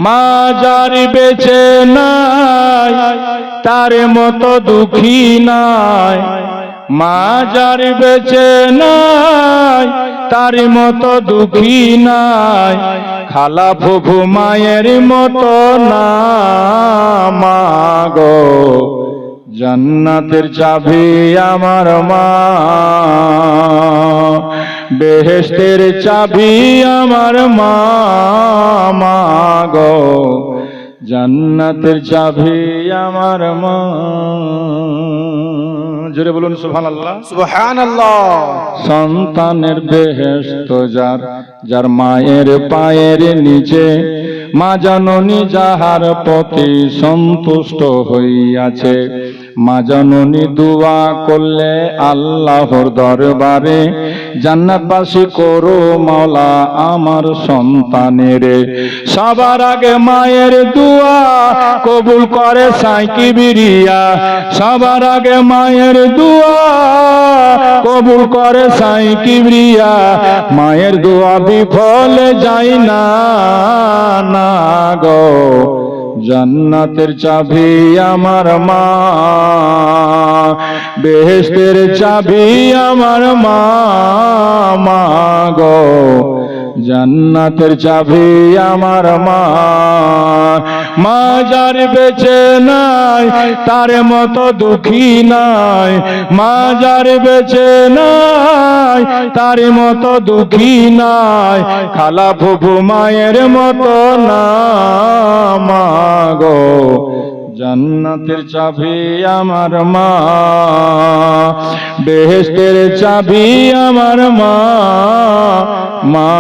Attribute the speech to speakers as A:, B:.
A: মা যার বেঁচে নাই তার মতো দুঃখী নাই, মা যার বেঁচে নাই তার মতো দুঃখী নাই, খালা ফুফু মায়ের মতো না। মা গো জান্নাতের চাবি আমার মা, বেহেশতের চাবি আমার মা। মা গো জান্নাতের চাবি আমার মা। জোরে বলুন সুবহানাল্লাহ।
B: সুবহানাল্লাহ।
A: সন্তানের বেহেশত যার, যার মায়ের পায়ের নিচে, মা জননী যাহার প্রতি সন্তুষ্ট হইয়াছে। মা জননী দোয়া করলে আল্লাহর দরবারে, জান্নাতবাসী করো মাওলা আমার সন্তানের। সবার আগে মায়ের দোয়া কবুল করে সাই কিবরিয়া, সবার আগে মায়ের দোয়া কবুল করে সাই কিবরিয়া। মায়ের দোয়া বিফলে যায় না, না গো জান্নাতের চাবি আমার মা, বেহেশতের চাবি আমার মা। মা গো জান্নাতের চাবি আমার মা। মা যার বেঁচে নাই তার মতো দুঃখী নাই, মা যার বেঁচে নাই তার মতো দুঃখী নাই, খালা ফুফু মায়ের মতো না। মা গো জান্নাতের চাবি আমার মা, বেহেশতের চাবি আমার মা। মা